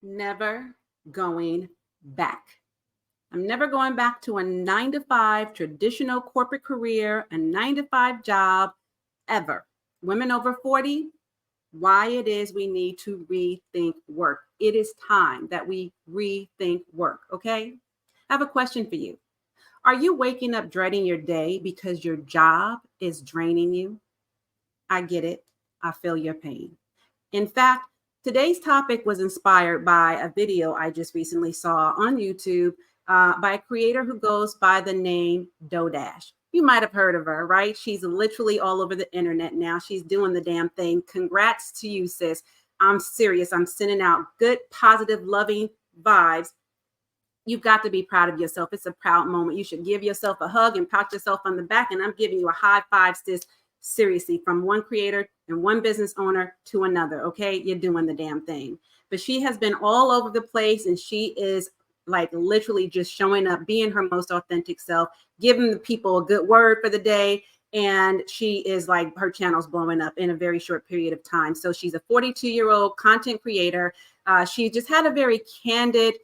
never going back. I'm never going back to a 9-to-5 traditional corporate career, a 9-to-5 job ever. Women over 40, why it is we need to rethink work. It is time that we rethink work, okay? I have a question for you. Are you waking up dreading your day because your job is draining you? I get it. I feel your pain. In fact, today's topic was inspired by a video I just recently saw on YouTube by a creator who goes by the name Dodash. You might have heard of her, right? She's literally all over the internet now. She's doing the damn thing. Congrats to you, sis. I'm serious. I'm sending out good, positive, loving vibes. You've got to be proud of yourself. It's a proud moment. You should give yourself a hug and pat yourself on the back. And I'm giving you a high five, sis. Seriously, from one creator and one business owner to another. Okay, you're doing the damn thing. But she has been all over the place, and she is like literally just showing up, being her most authentic self, giving the people a good word for the day. And she is like, her channel's blowing up in a very short period of time. So she's a 42-year-old content creator. She just had a very candid,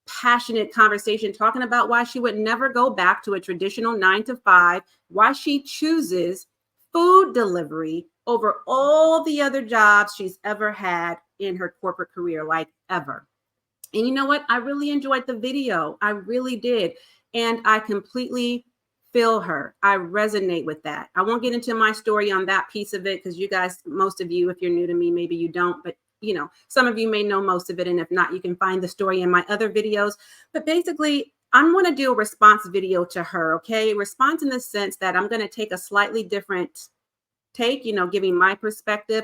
passionate conversation talking about why she would never go back to a traditional 9-to-5, why she chooses food delivery over all the other jobs she's ever had in her corporate career, like ever. And you know what? I really enjoyed the video. I really did. And I completely feel her. I resonate with that. I won't get into my story on that piece of it because you guys, most of you, if you're new to me, maybe you don't, but you know, some of you may know most of it. And if not, you can find the story in my other videos. But basically, I'm going to do a response video to her, okay? Response in the sense that I'm going to take a slightly different take, you know, giving my perspective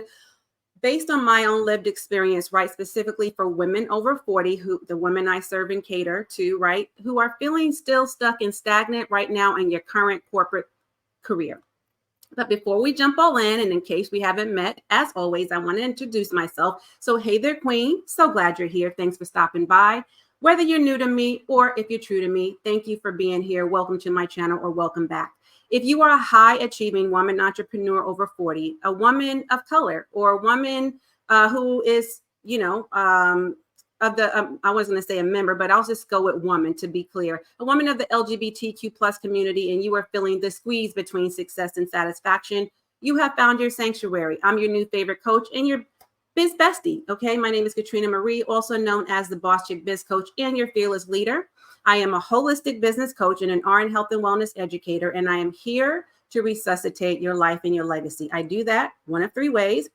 based on my own lived experience, right? Specifically for women over 40, who the women I serve and cater to, right? Who are feeling still stuck and stagnant right now in your current corporate career. But before we jump all in, and in case we haven't met, as always, I want to introduce myself. So hey there, Queen. So glad you're here. Thanks for stopping by. Whether you're new to me or if you're true to me, thank you for being here. Welcome to my channel or welcome back. If you are a high achieving woman entrepreneur over 40, a woman of color, or a woman who is, you know, of the, I was going to say a member, but I'll just go with woman to be clear, a woman of the LGBTQ plus community, and you are feeling the squeeze between success and satisfaction, you have found your sanctuary. I'm your new favorite coach and your biz bestie. Okay. My name is Katrina Marie, also known as the Boss Chick Biz Coach and your fearless leader. I am a holistic business coach and an RN health and wellness educator, and I am here to resuscitate your life and your legacy. I do that one of three ways: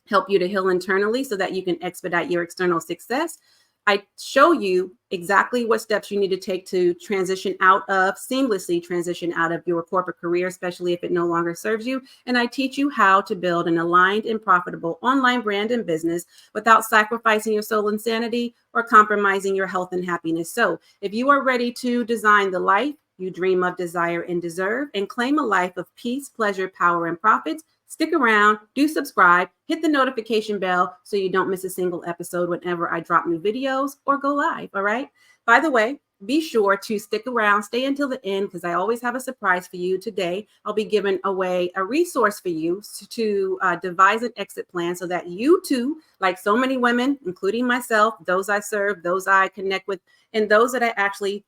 help you to heal internally so that you can expedite your external success. I show you exactly what steps you need to take to seamlessly transition out of your corporate career, especially if it no longer serves you. And I teach you how to build an aligned and profitable online brand and business without sacrificing your soul and sanity or compromising your health and happiness. So if you are ready to design the life you dream of, desire, and deserve, and claim a life of peace, pleasure, power, and profits, stick around, do subscribe, hit the notification bell so you don't miss a single episode whenever I drop new videos or go live, all right? By the way, be sure to stick around, stay until the end, because I always have a surprise for you. Today, I'll be giving away a resource for you to devise an exit plan so that you too, like so many women, including myself, those I serve, those I connect with, and those that I actually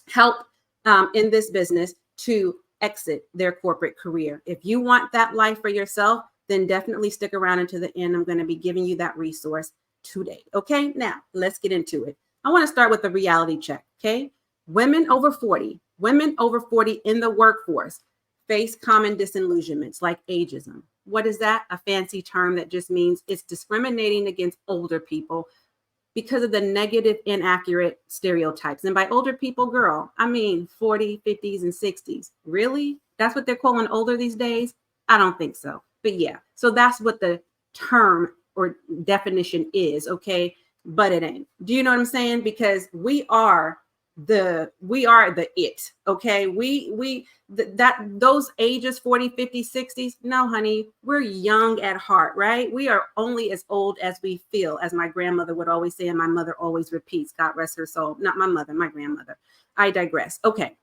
help in this business to exit their corporate career. If you want that life for yourself, then definitely stick around until the end. I'm going to be giving you that resource today. Okay, now let's get into it. I want to start with the reality check. Okay, women over 40 in the workforce face common disillusionments like ageism. What is that? A fancy term that just means it's discriminating against older people because of the negative, inaccurate stereotypes. And by older people, girl, I mean 40, 50s, and 60s. Really? That's what they're calling older these days? I don't think so. But yeah, so that's what the term or definition is, okay? But it ain't. Do you know what I'm saying? Because we are the it, okay? Those ages 40, 50, 60s, no honey, we're young at heart, right? We are only as old as we feel, as my grandmother would always say, and my mother always repeats, God rest her soul. Not my mother, my grandmother. I digress. Okay,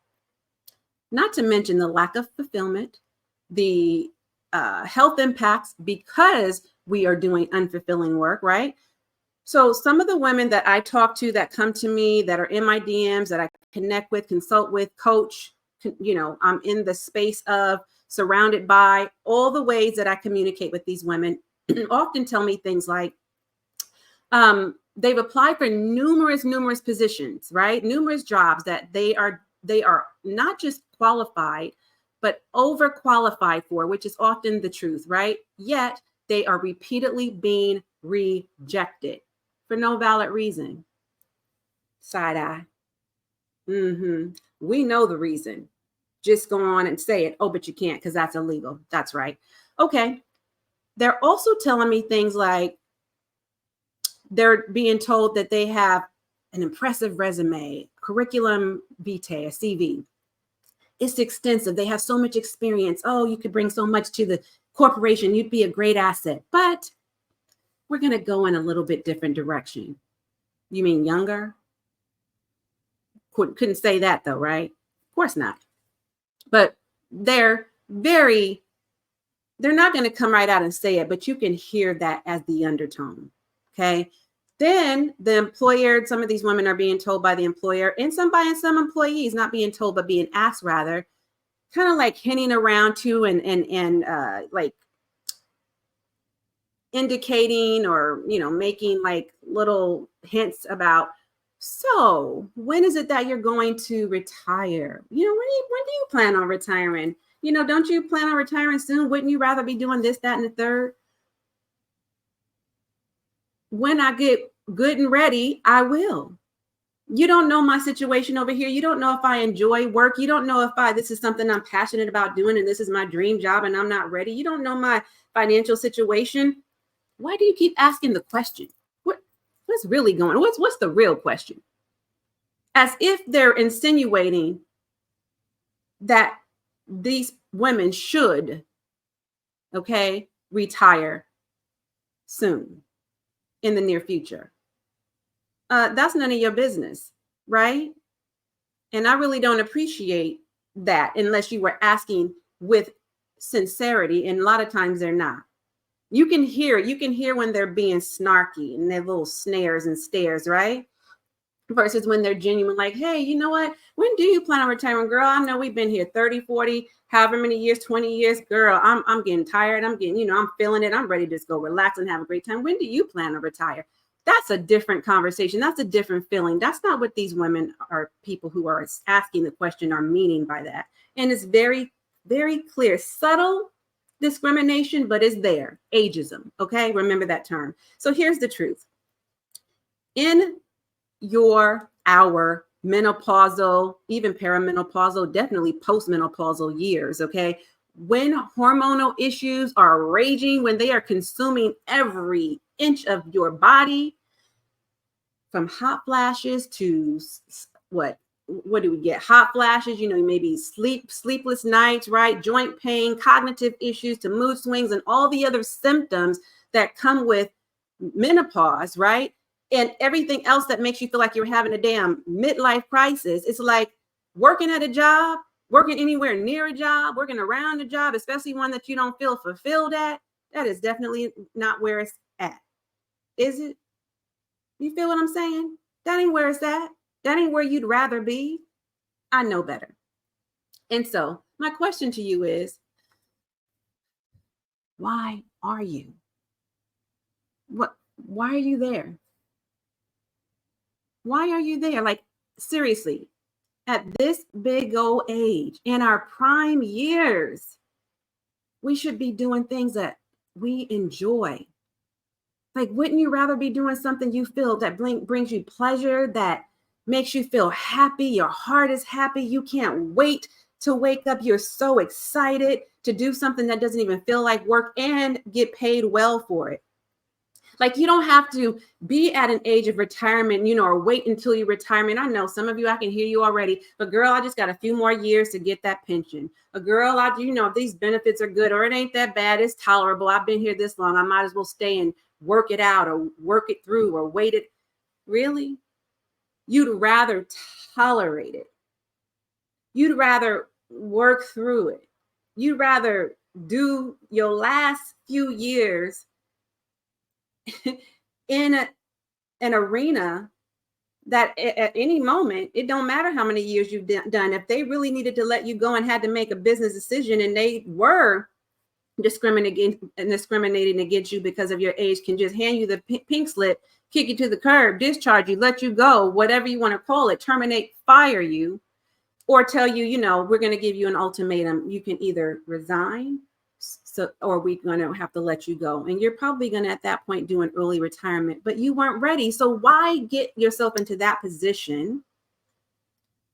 not to mention the lack of fulfillment, the health impacts because we are doing unfulfilling work, right? So some of the women that I talk to that come to me that are in my DMs that I connect with, consult with, coach, I'm in the space of, surrounded by, all the ways that I communicate with these women often tell me things like, they've applied for numerous positions, right? Numerous jobs that they are not just qualified, but overqualified for, which is often the truth, right? Yet they are repeatedly being rejected for no valid reason. Side eye. We know the reason. Just go on and say it. Oh, but you can't because that's illegal. That's right. Okay. They're also telling me things like, they're being told that they have an impressive resume, curriculum vitae, a CV. It's extensive. They have so much experience. Oh, you could bring so much to the corporation. You'd be a great asset. But we're going to go in a little bit different direction. You mean younger? Couldn't say that though, right? Of course not. But they're not going to come right out and say it, but you can hear that as the undertone. Okay. Then the employer, some of these women are being told by the employer, and some employees, not being told, but being asked rather, kind of like hinting around to and like indicating or, making like little hints about, so when is it that you're going to retire? When do you plan on retiring? Don't you plan on retiring soon? Wouldn't you rather be doing this, that, and the third? When I get good and ready, I will. You don't know my situation over here. You don't know if I enjoy work. You don't know if this is something I'm passionate about doing and this is my dream job and I'm not ready. You don't know my financial situation. Why do you keep asking the question? What's really going on? What's the real question? As if they're insinuating that these women should, retire soon in the near future. That's none of your business, right? And I really don't appreciate that unless you were asking with sincerity. And a lot of times they're not. You can hear when they're being snarky and their little snares and stares, right? Versus when they're genuine, like, hey, you know what? When do you plan on retiring, girl? I know we've been here 30, 40, however many years, 20 years. Girl, I'm getting tired. I'm getting, I'm feeling it. I'm ready to just go relax and have a great time. When do you plan to retire? That's a different conversation. That's a different feeling. That's not what these women or people who are asking the question are meaning by that. And it's very, very clear, subtle discrimination, but it's there. Ageism. Okay. Remember that term. So here's the truth. In our menopausal, even perimenopausal, definitely postmenopausal years, okay? When hormonal issues are raging, when they are consuming every inch of your body, from hot flashes to what do we get? Hot flashes, maybe sleepless nights, right? Joint pain, cognitive issues, to mood swings and all the other symptoms that come with menopause, right? And everything else that makes you feel like you're having a damn midlife crisis. It's like working at a job, working anywhere near a job, working around a job, especially one that you don't feel fulfilled at. That is definitely not where it's at. Is it? You feel what I'm saying? That ain't where it's at. That ain't where you'd rather be. I know better. And so my question to you is, why are you? Why are you there? Why are you there? Like, seriously, at this big old age, in our prime years, we should be doing things that we enjoy. Like, wouldn't you rather be doing something you feel that brings you pleasure, that makes you feel happy? Your heart is happy. You can't wait to wake up. You're so excited to do something that doesn't even feel like work and get paid well for it. Like, you don't have to be at an age of retirement, or wait until you retire. I know some of you, I can hear you already, but girl, I just got a few more years to get that pension. A girl, these benefits are good, or it ain't that bad. It's tolerable. I've been here this long. I might as well stay and work it out or work it through or wait it. Really? You'd rather tolerate it. You'd rather work through it. You'd rather do your last few years in an arena that at any moment, it don't matter how many years you've done, if they really needed to let you go and had to make a business decision and they were discriminating against you because of your age, can just hand you the pink slip, kick you to the curb, discharge you, let you go, whatever you want to call it, terminate, fire you, or tell you, we're going to give you an ultimatum. You can either resign, or we're going to have to let you go. And you're probably going to, at that point, do an early retirement, but you weren't ready. So why get yourself into that position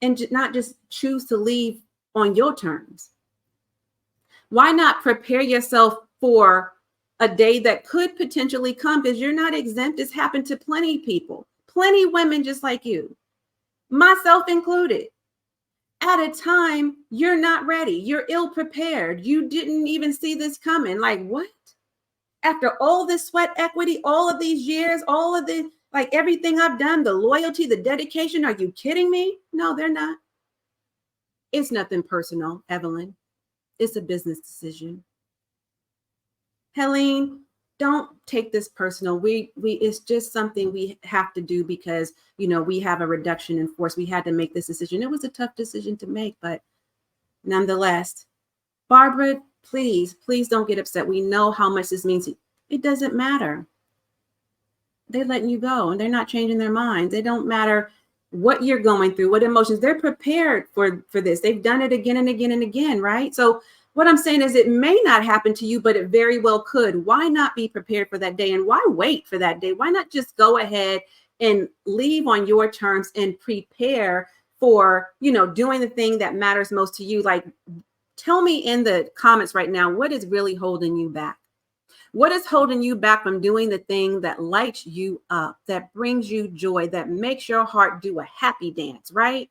and not just choose to leave on your terms? Why not prepare yourself for a day that could potentially come? Because you're not exempt. It's happened to plenty of people, plenty of women just like you, myself included. At a time you're not ready, you're ill prepared, you didn't even see this coming. Like, what? After all this sweat equity, all of these years, all of the, like, everything I've done, the loyalty, the dedication, are you kidding me? No, they're not. It's nothing personal, Evelyn. It's a business decision. Helene, don't take this personal. It's just something we have to do because, we have a reduction in force. We had to make this decision. It was a tough decision to make, but nonetheless, Barbara, please don't get upset. We know how much this means. It doesn't matter. They're letting you go and they're not changing their minds. It don't matter what you're going through, what emotions. They're prepared for this. They've done it again and again and again, right? So what I'm saying is, it may not happen to you, but it very well could. Why not be prepared for that day? And why wait for that day? Why not just go ahead and leave on your terms and prepare for, doing the thing that matters most to you? Like, tell me in the comments right now, what is really holding you back? What is holding you back from doing the thing that lights you up, that brings you joy, that makes your heart do a happy dance, right?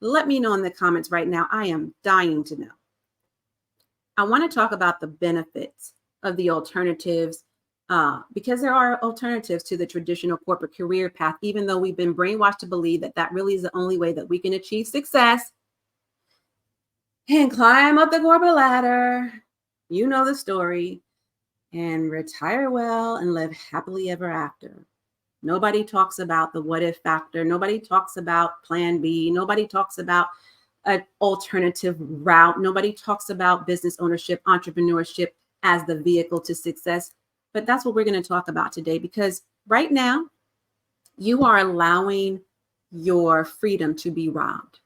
Let me know in the comments right now. I am dying to know. I want to talk about the benefits of the alternatives, because there are alternatives to the traditional corporate career path, even though we've been brainwashed to believe that that really is the only way that we can achieve success and climb up the corporate ladder. You know the story. And retire well and live happily ever after. Nobody talks about the what if factor. Nobody talks about plan B. Nobody talks about an alternative route. Nobody talks about business ownership, entrepreneurship as the vehicle to success. But that's what we're going to talk about today, because right now you are allowing your freedom to be robbed.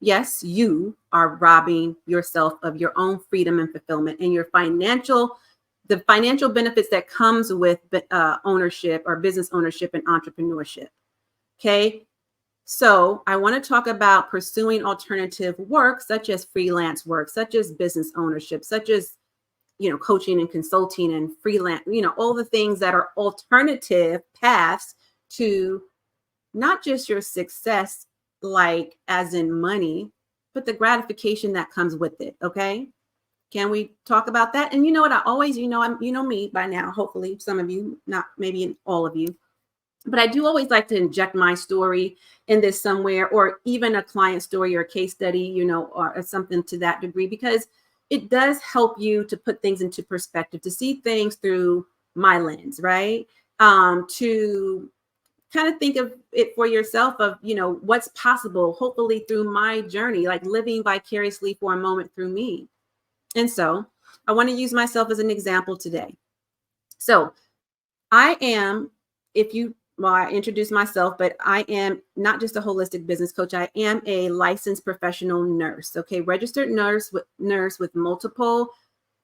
Yes, you are robbing yourself of your own freedom and fulfillment and the financial benefits that comes with ownership or business ownership and entrepreneurship. Okay. So I want to talk about pursuing alternative work, such as freelance work, such as business ownership, such as, coaching and consulting and freelance, all the things that are alternative paths to not just your success, like as in money, but the gratification that comes with it. Okay. Can we talk about that? And you know what? I always, you know me by now, hopefully some of you, not maybe all of you, but I do always like to inject my story in this somewhere, or even a client story or a case study, or something to that degree, because it does help you to put things into perspective, to see things through my lens, right? To kind of think of it for yourself of, what's possible, hopefully through my journey, like living vicariously for a moment through me. And so I want to use myself as an example today. So I am, I introduced myself, but I am not just a holistic business coach. I am a licensed professional nurse. Okay. Registered nurse with multiple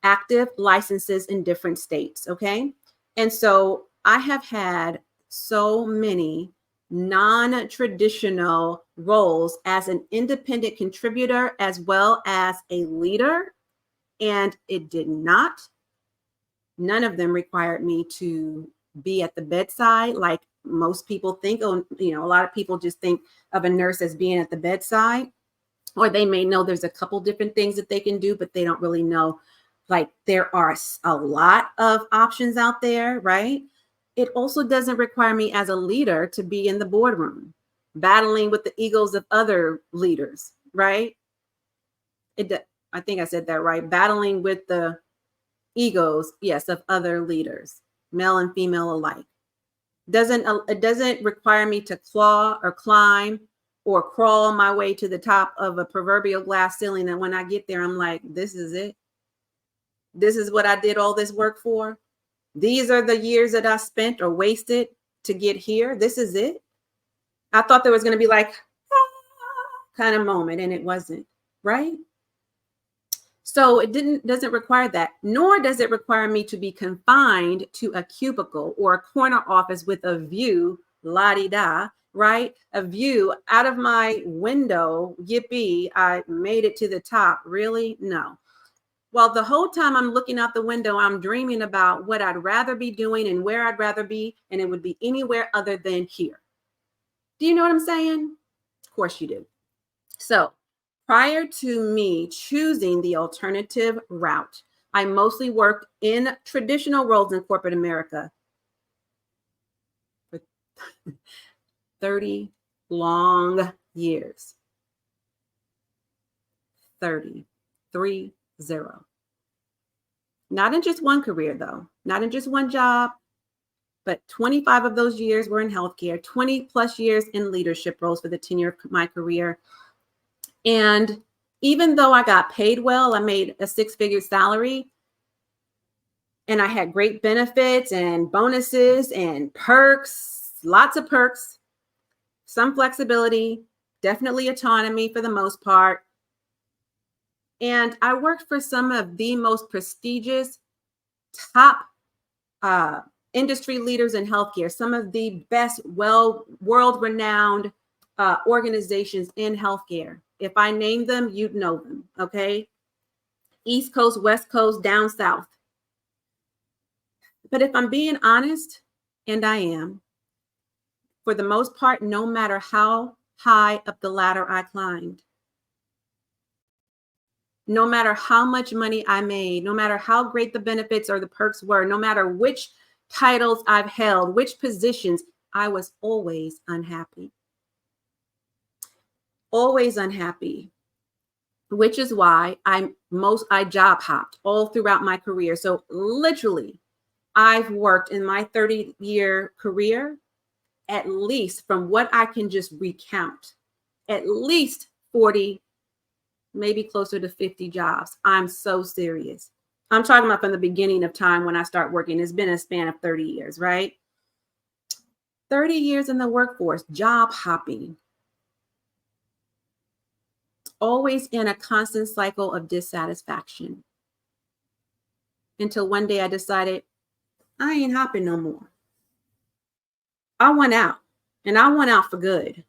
active licenses in different states. Okay. And so I have had so many non-traditional roles as an independent contributor, as well as a leader. And none of them required me to be at the bedside like most people think. A lot of people just think of a nurse as being at the bedside, or they may know there's a couple different things that they can do, but they don't really know, like, there are a lot of options out there, right? It also doesn't require me as a leader to be in the boardroom, battling with the egos of other leaders, right? I think I said that right. Battling with the egos, yes, of other leaders, male and female alike. It doesn't require me to claw or climb or crawl my way to the top of a proverbial glass ceiling. And when I get there, I'm like, this is it. This is what I did all this work for. These are the years that I spent or wasted to get here. This is it. I thought there was going to be like kind of moment, and it wasn't, right? So it doesn't require that, nor does it require me to be confined to a cubicle or a corner office with a view, la-di-da, right? A view out of my window, yippee, I made it to the top. Really? No. Well, the whole time I'm looking out the window, I'm dreaming about what I'd rather be doing and where I'd rather be, and it would be anywhere other than here. Do you know what I'm saying? Of course you do. So prior to me choosing the alternative route, I mostly worked in traditional roles in corporate America for 30 long years. 30. Not in just one career, though. Not in just one job, but 25 of those years were in healthcare, 20 plus years in leadership roles for the tenure of my career. And even though I got paid well, I made a six-figure salary, and I had great benefits and bonuses and perks, lots of perks, some flexibility, definitely autonomy for the most part. And I worked for some of the most prestigious top industry leaders in healthcare, some of the best, world-renowned organizations in healthcare. If I name them, you'd know them, okay? East Coast, West Coast, down south. But if I'm being honest, and I am, for the most part, no matter how high up the ladder I climbed, no matter how much money I made, no matter how great the benefits or the perks were, no matter which titles I've held, which positions, I was always unhappy. Always unhappy, which is why I job hopped all throughout my career. So literally, I've worked in my 30-year career, at least from what I can just recount, at least 40, maybe closer to 50 jobs. I'm so serious. I'm talking about from the beginning of time when I start working. It's been a span of 30 years, right? 30 years in the workforce, job hopping. Always in a constant cycle of dissatisfaction. Until one day I decided, I ain't hopping no more. I want out, and I want out for good.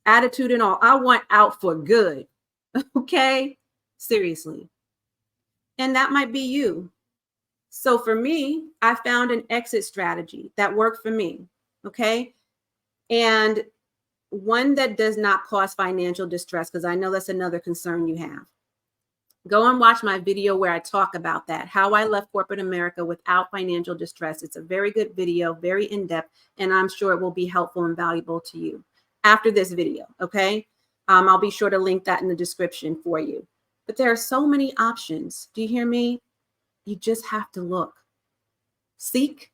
Attitude and all, I want out for good. Okay? Seriously. And that might be you. So for me, I found an exit strategy that worked for me. Okay? And one that does not cause financial distress, because I know that's another concern you have. Go and watch my video where I talk about that, how I left corporate America without financial distress. It's a very good video, very in-depth, and I'm sure it will be helpful and valuable to you after this video, okay? I'll be sure to link that in the description for you. But there are so many options. Do you hear me? You just have to look. Seek,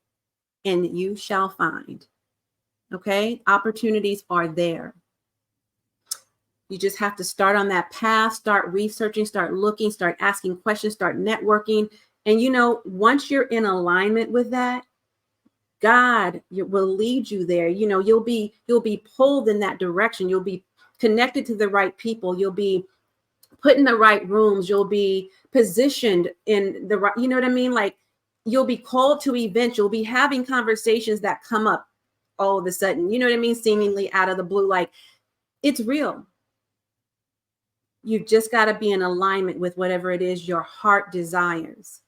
and you shall find. Okay? Opportunities are there. You just have to start on that path, start researching, start looking, start asking questions, start networking. And you know, once you're in alignment with that, God will lead you there. You know, you'll be pulled in that direction. You'll be connected to the right people. You'll be put in the right rooms. You'll be positioned in the right, you know what I mean? Like, you'll be called to events. You'll be having conversations that come up all of a sudden, you know what I mean? Seemingly out of the blue, like it's real. You've just got to be in alignment with whatever it is your heart desires.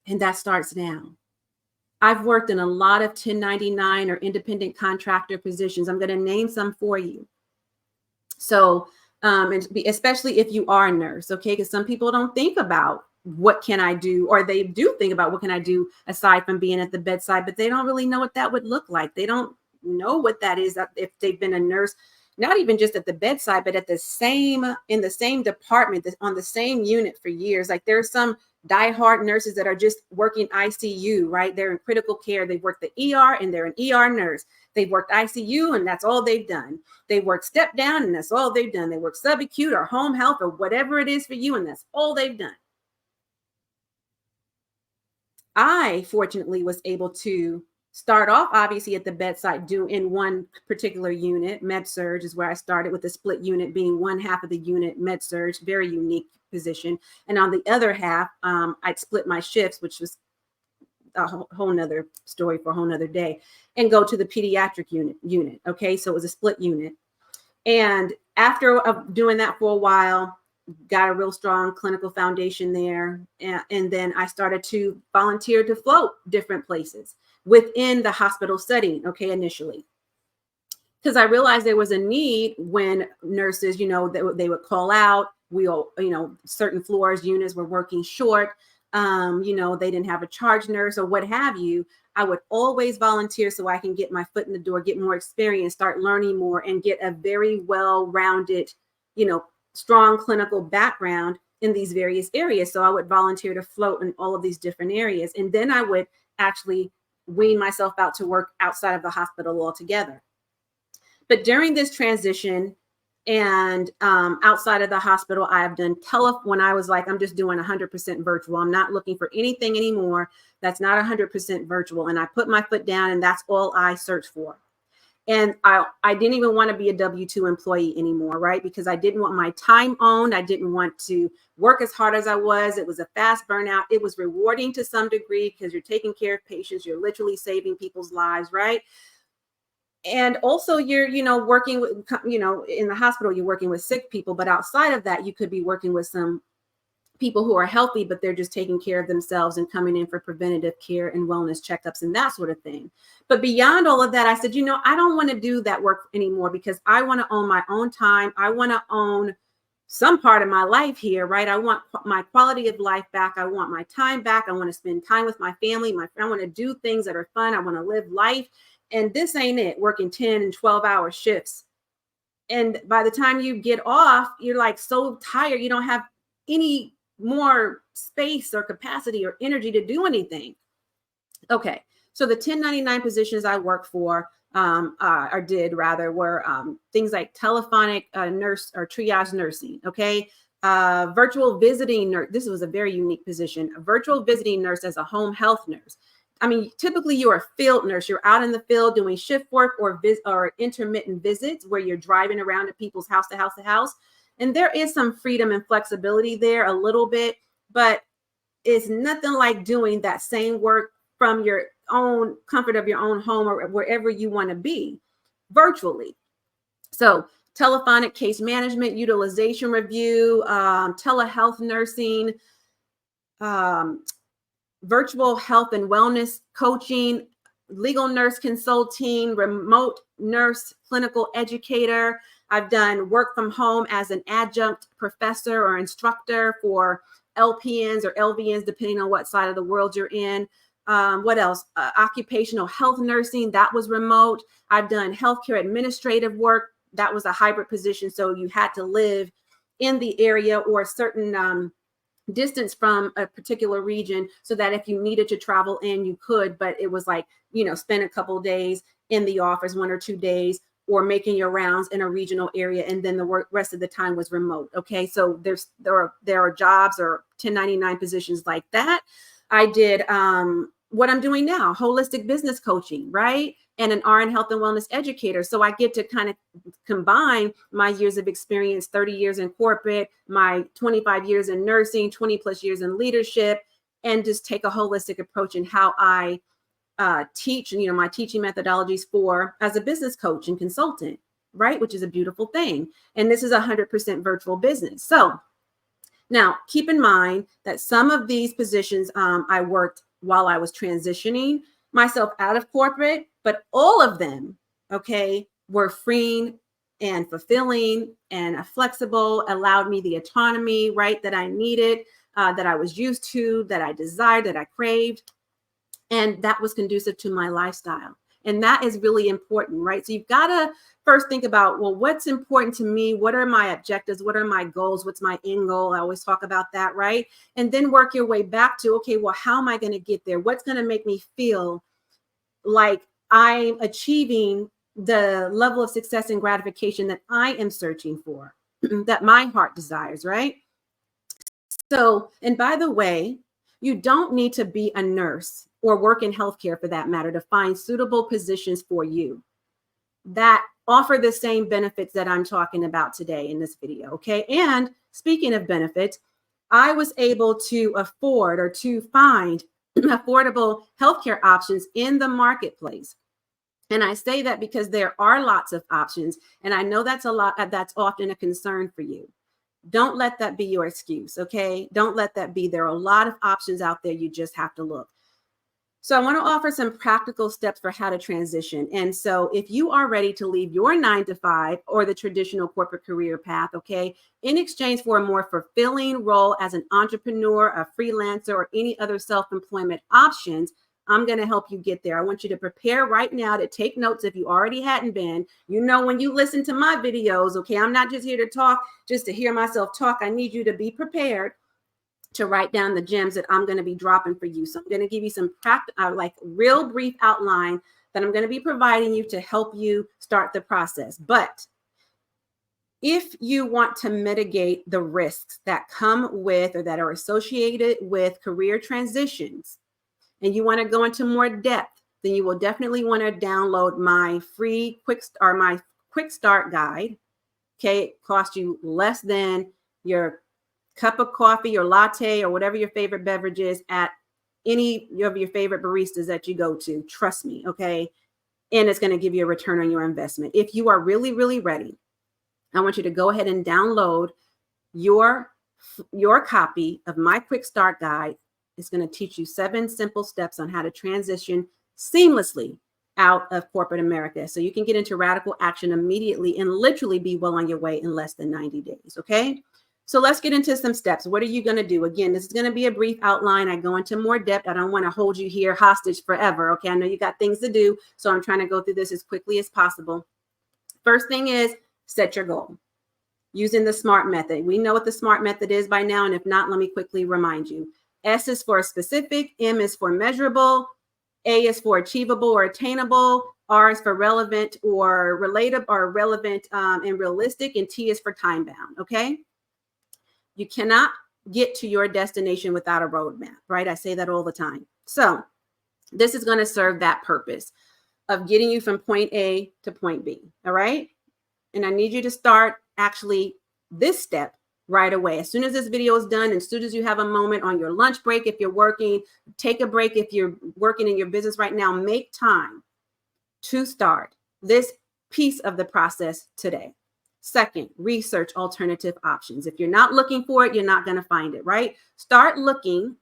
And that starts now. I've worked in a lot of 1099 or independent contractor positions. I'm going to name some for you. So, and especially if you are a nurse, okay? Because some people don't think about what can I do, or they do think about what can I do aside from being at the bedside, but they don't really know what that would look like. They don't know what that is if they've been a nurse, not even just at the bedside, but at in the same department, on the same unit for years. Like, there's some diehard nurses that are just working ICU, right? They're in critical care. They've worked the ER and they're an ER nurse. They've worked ICU and that's all they've done. They work step down and that's all they've done. They work subacute or home health or whatever it is for you and that's all they've done. I fortunately was able to start off obviously at the bedside, do in one particular unit. Med surge is where I started, with the split unit being one half of the unit med surge, very unique position. And on the other half, I'd split my shifts, which was a whole nother story for a whole nother day, and go to the pediatric unit. Okay. So it was a split unit. And after doing that for a while, got a real strong clinical foundation there. And then I started to volunteer to float different places within the hospital setting, okay, initially. Because I realized there was a need when nurses, they would call out. We all, certain floors, units were working short. They didn't have a charge nurse or what have you. I would always volunteer so I can get my foot in the door, get more experience, start learning more, and get a very well-rounded, strong clinical background in these various areas. So I would volunteer to float in all of these different areas. And then I would actually wean myself out to work outside of the hospital altogether. But during this transition and outside of the hospital, I have done when I was like, I'm just doing 100% virtual. I'm not looking for anything anymore that's not 100% virtual. And I put my foot down and that's all I searched for. And I didn't even want to be a W-2 employee anymore, right? Because I didn't want my time owned. I didn't want to work as hard as I was. It was a fast burnout. It was rewarding to some degree because you're taking care of patients. You're literally saving people's lives, right? And also you're, working with, in the hospital, you're working with sick people. But outside of that, you could be working with some people who are healthy, but they're just taking care of themselves and coming in for preventative care and wellness checkups and that sort of thing. But beyond all of that, I said, I don't want to do that work anymore because I want to own my own time. I want to own some part of my life here, right? I want my quality of life back. I want my time back. I want to spend time with my family. I want to do things that are fun. I want to live life. And this ain't it, working 10 and 12-hour shifts. And by the time you get off, you're like so tired. You don't have any more space or capacity or energy to do anything. Okay. So the 1099 positions I worked for, were things like telephonic nurse or triage nursing. Okay. Virtual visiting nurse. This was a very unique position. A virtual visiting nurse as a home health nurse. I mean, typically you're a field nurse. You're out in the field doing shift work or intermittent visits where you're driving around to people's house to house to house. And there is some freedom and flexibility there a little bit, but it's nothing like doing that same work from your own comfort of your own home or wherever you want to be virtually. So telephonic case management, utilization review, telehealth nursing, virtual health and wellness coaching, legal nurse consulting, remote nurse clinical educator. I've done work from home as an adjunct professor or instructor for LPNs or LVNs, depending on what side of the world you're in. What else? Occupational health nursing, that was remote. I've done healthcare administrative work. That was a hybrid position. So you had to live in the area or a certain distance from a particular region so that if you needed to travel in, you could, but it was like, spend a couple of days in the office, 1 or 2 days, or making your rounds in a regional area. And then the rest of the time was remote. Okay. So there are jobs or 1099 positions like that. I did what I'm doing now, holistic business coaching, right? And an RN health and wellness educator. So I get to kind of combine my years of experience, 30 years in corporate, my 25 years in nursing, 20 plus years in leadership, and just take a holistic approach in how I teach, my teaching methodologies as a business coach and consultant, right? Which is a beautiful thing. And this is 100% virtual business. So now keep in mind that some of these positions I worked while I was transitioning myself out of corporate, but all of them, okay, were freeing and fulfilling and flexible, allowed me the autonomy, right, that I needed, that I was used to, that I desired, that I craved. And that was conducive to my lifestyle. And that is really important, right? So you've got to first think about, well, what's important to me? What are my objectives? What are my goals? What's my end goal? I always talk about that, right? And then work your way back to, okay, well, how am I going to get there? What's going to make me feel like I'm achieving the level of success and gratification that I am searching for, that my heart desires, right? So, and by the way, you don't need to be a nurse or work in healthcare for that matter to find suitable positions for you that offer the same benefits that I'm talking about today in this video, okay? And speaking of benefits, I was able to afford or to find affordable healthcare options in the marketplace. And I say that because there are lots of options, and I know that's often a concern for you. Don't let that be your excuse, okay? Don't let that be. There are a lot of options out there. You just have to look. So I want to offer some practical steps for how to transition. And so if you are ready to leave your 9-to-5 or the traditional corporate career path, okay, in exchange for a more fulfilling role as an entrepreneur, a freelancer, or any other self-employment options, I'm going to help you get there. I want you to prepare right now to take notes if you already hadn't been. You know, when you listen to my videos, okay, I'm not just here to talk, just to hear myself talk. I need you to be prepared to write down the gems that I'm going to be dropping for you. So I'm going to give you some like real brief outline that I'm going to be providing you to help you start the process. But if you want to mitigate the risks that come with or that are associated with career transitions, and you want to go into more depth, then you will definitely want to download my free quick start guide. Okay, it costs you less than your cup of coffee or latte or whatever your favorite beverage is at any of your favorite baristas that you go to. Trust me, okay? And it's going to give you a return on your investment. If you are really, really ready, I want you to go ahead and download your copy of my quick start guide. It's going to teach you 7 simple steps on how to transition seamlessly out of corporate America. So you can get into radical action immediately and literally be well on your way in less than 90 days. Okay. So let's get into some steps. What are you going to do? Again, this is going to be a brief outline. I go into more depth. I don't want to hold you here hostage forever. Okay. I know you got things to do, so I'm trying to go through this as quickly as possible. First thing is set your goal using the SMART method. We know what the SMART method is by now. And if not, let me quickly remind you. S is for specific, M is for measurable, A is for achievable or attainable, R is for relevant or relatable or relevant and realistic, and T is for time bound, okay? You cannot get to your destination without a roadmap, right? I say that all the time. So this is going to serve that purpose of getting you from point A to point B, all right? And I need you to start actually this step right away. As soon as this video is done, and as soon as you have a moment on your lunch break, if you're working, take a break. If you're working in your business right now, make time to start this piece of the process today. Second, research alternative options. If you're not looking for it, you're not going to find it, right? Start looking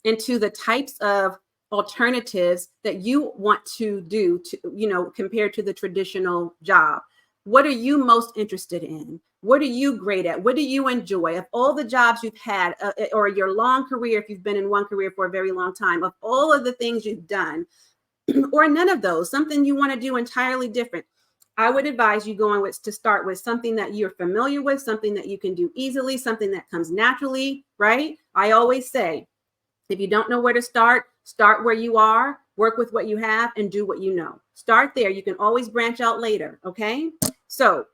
into the types of alternatives that you want to do to, compared to the traditional job. What are you most interested in? What are you great at? What do you enjoy? Of all the jobs you've had or your long career, if you've been in one career for a very long time, of all of the things you've done, or none of those, something you want to do entirely different, I would advise you to start with something that you're familiar with, something that you can do easily, something that comes naturally, right? I always say, if you don't know where to start where you are, work with what you have, and do what you know. Start there. You can always branch out later, okay? So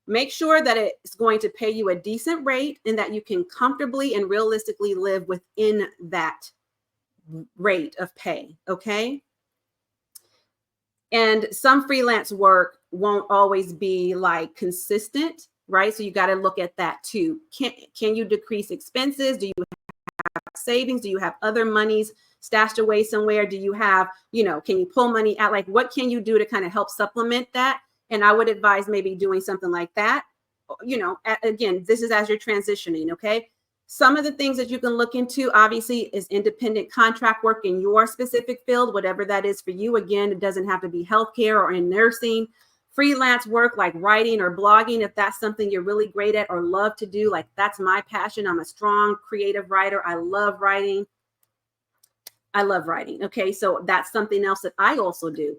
make sure that it's going to pay you a decent rate and that you can comfortably and realistically live within that rate of pay, okay? And some freelance work won't always be like consistent, right? So you got to look at that too. Can you decrease expenses? Do you have savings? Do you have other monies stashed away somewhere? Do you have, can you pull money out? Like, what can you do to kind of help supplement that? And I would advise maybe doing something like that. Again, this is as you're transitioning, okay? Some of the things that you can look into, obviously, is independent contract work in your specific field, whatever that is for you. Again, it doesn't have to be healthcare or in nursing. Freelance work like writing or blogging, if that's something you're really great at or love to do, like that's my passion. I'm a strong creative writer. I love writing. I love writing. Okay. So that's something else that I also do.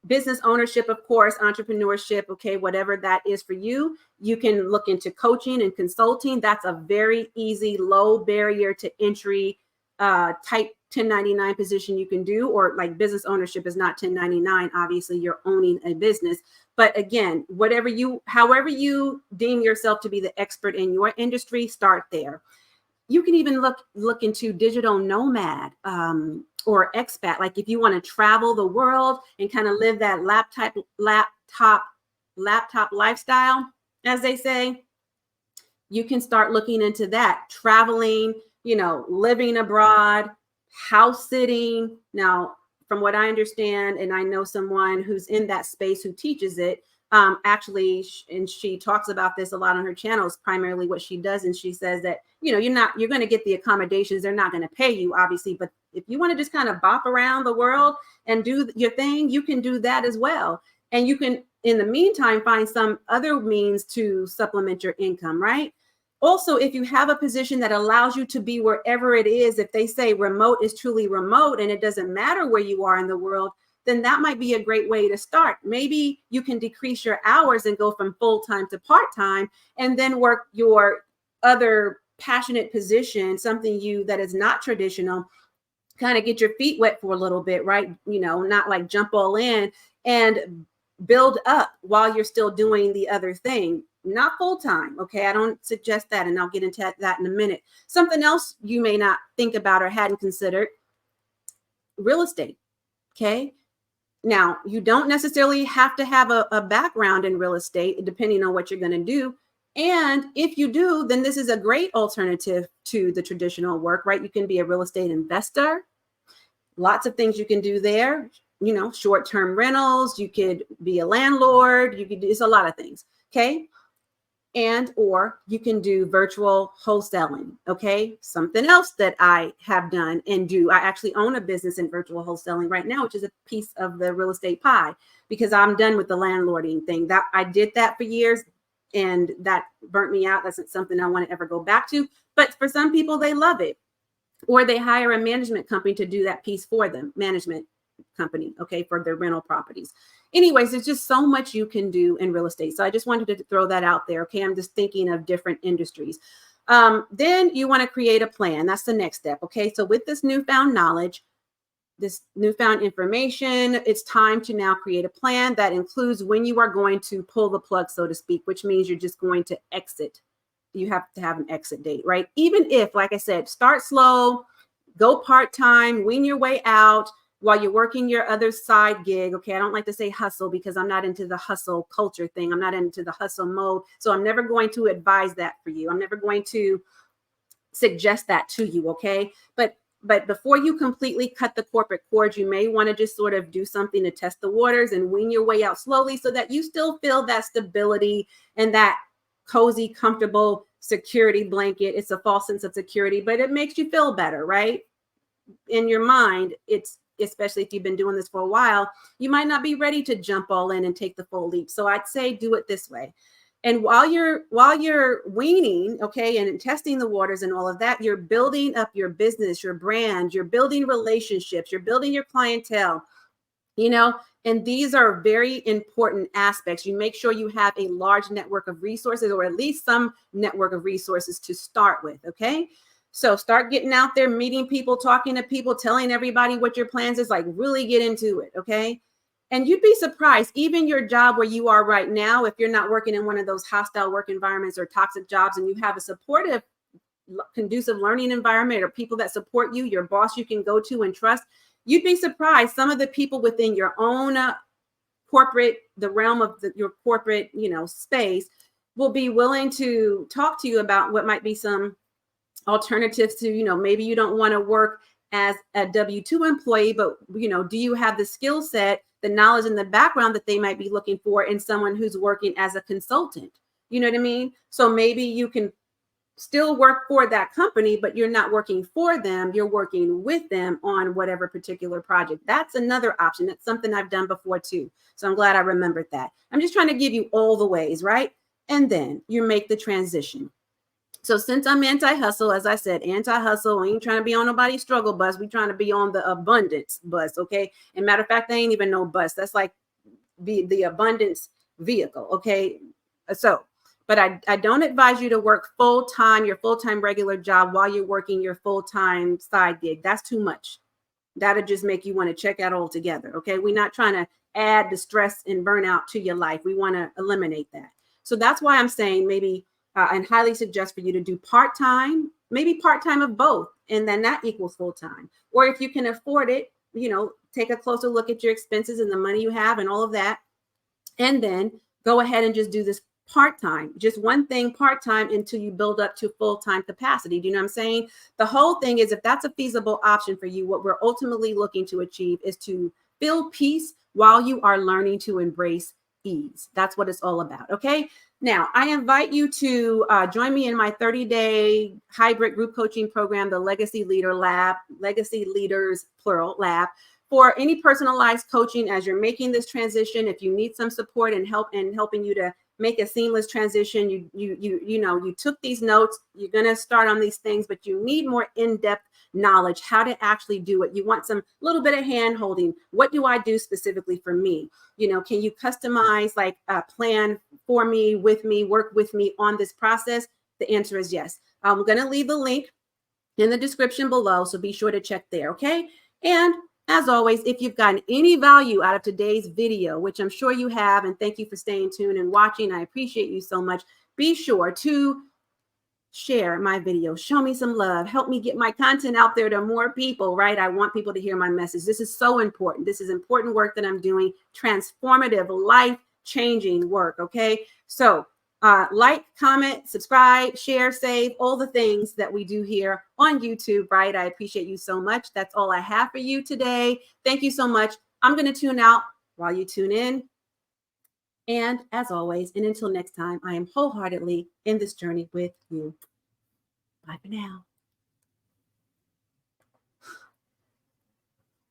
Business ownership, of course, entrepreneurship. Okay. Whatever that is for you, you can look into coaching and consulting. That's a very easy, low barrier to entry type 1099 position you can do, or like business ownership is not 1099. Obviously, you're owning a business. But again, however you deem yourself to be the expert in your industry, start there. You can even look into digital nomad or expat. Like if you want to travel the world and kind of live that laptop lifestyle, as they say, you can start looking into that. Traveling, living abroad, house sitting. Now, from what I understand, and I know someone who's in that space who teaches it, actually, and she talks about this a lot on her channels, primarily what she does. And she says that, you're going to get the accommodations. They're not going to pay you, obviously. But if you want to just kind of bop around the world and do your thing, you can do that as well. And you can, in the meantime, find some other means to supplement your income, right? Also, if you have a position that allows you to be wherever it is, if they say remote is truly remote and it doesn't matter where you are in the world, then that might be a great way to start. Maybe you can decrease your hours and go from full-time to part-time and then work your other passionate position, something that is not traditional, kind of get your feet wet for a little bit, right? Not like jump all in, and build up while you're still doing the other thing. Not full-time. Okay. I don't suggest that. And I'll get into that in a minute. Something else you may not think about or hadn't considered: real estate. Okay. Now, you don't necessarily have to have a background in real estate, depending on what you're going to do. And if you do, then this is a great alternative to the traditional work, right? You can be a real estate investor. Lots of things you can do there. Short-term rentals. You could be a landlord. It's a lot of things. Okay. Or you can do virtual wholesaling. Okay. Something else that I have done and do. I actually own a business in virtual wholesaling right now, which is a piece of the real estate pie, because I'm done with the landlording thing. That I did that for years and that burnt me out. That's not something I want to ever go back to. But for some people, they love it. Or they hire a management company to do that piece for them. Management company, okay, for their rental properties. Anyways, there's just so much you can do in real estate. So I just wanted to throw that out there. Okay. I'm just thinking of different industries. Then you want to create a plan. That's the next step. Okay. So with this newfound knowledge, this newfound information, it's time to now create a plan that includes when you are going to pull the plug, so to speak, which means you're just going to exit. You have to have an exit date, right? Even if, like I said, start slow, go part-time, wean your way out while you're working your other side gig. Okay. I don't like to say hustle because I'm not into the hustle culture thing. I'm not into the hustle mode. So I'm never going to advise that for you. I'm never going to suggest that to you. Okay. But before you completely cut the corporate cord, you may want to just sort of do something to test the waters and wean your way out slowly so that you still feel that stability and that cozy, comfortable security blanket. It's a false sense of security, but it makes you feel better, right? In your mind, especially if you've been doing this for a while, you might not be ready to jump all in and take the full leap. So I'd say do it this way. And while you're weaning, okay, and testing the waters and all of that, you're building up your business, your brand, you're building relationships, you're building your clientele, and these are very important aspects. You make sure you have a large network of resources, or at least some network of resources to start with. Okay. So start getting out there, meeting people, talking to people, telling everybody what your plans is, like really get into it. Okay. And you'd be surprised, even your job where you are right now, if you're not working in one of those hostile work environments or toxic jobs, and you have a supportive, conducive learning environment or people that support you, your boss you can go to and trust, you'd be surprised. Some of the people within your own the realm of your corporate, space will be willing to talk to you about what might be some alternatives to, maybe you don't want to work as a W-2 employee, but, do you have the skill set, the knowledge and the background that they might be looking for in someone who's working as a consultant? You know what I mean? So maybe you can still work for that company, but you're not working for them. You're working with them on whatever particular project. That's another option. That's something I've done before too. So I'm glad I remembered that. I'm just trying to give you all the ways, right? And then you make the transition. So since I'm anti-hustle, as I said, anti-hustle, we ain't trying to be on nobody's struggle bus. We trying to be on the abundance bus, okay? And matter of fact, they ain't even no bus. That's like the abundance vehicle, okay? So, but I don't advise you to work full-time, your full-time regular job while you're working your full-time side gig. That's too much. That'll just make you want to check out altogether, okay? We're not trying to add the stress and burnout to your life. We want to eliminate that. So that's why I'm saying maybe and highly suggest for you to do part-time, maybe part-time of both, and then that equals full-time. Or if you can afford it, take a closer look at your expenses and the money you have and all of that, and then go ahead and just do this part-time, just one thing part-time until you build up to full-time capacity. Do you know what I'm saying? The whole thing is, if that's a feasible option for you, what we're ultimately looking to achieve is to feel peace while you are learning to embrace ease. That's what it's all about. Okay. Now, I invite you to join me in my 30-day hybrid group coaching program, the Legacy Leader Lab, Legacy Leaders, plural, Lab, for any personalized coaching as you're making this transition. If you need some support and help in helping you to make a seamless transition, you took these notes, you're going to start on these things, but you need more in-depth knowledge, how to actually do it. You want some little bit of hand holding. What do I do specifically for me? Can you customize like a plan for me, with me, work with me on this process? The answer is yes. I'm going to leave the link in the description below, so be sure to check there, okay? And as always, if you've gotten any value out of today's video, which I'm sure you have, and thank you for staying tuned and watching, I appreciate you so much, be sure to share my video, show me some love, help me get my content out there to more people, right? I want people to hear my message. This is so important. This is important work that I'm doing, transformative, life-changing work, okay? So like, comment, subscribe, share, save, all the things that we do here on YouTube, right? I appreciate you so much. That's all I have for you today. Thank you so much. I'm going to tune out while you tune in. And as always, and until next time, I am wholeheartedly in this journey with you. Bye for now.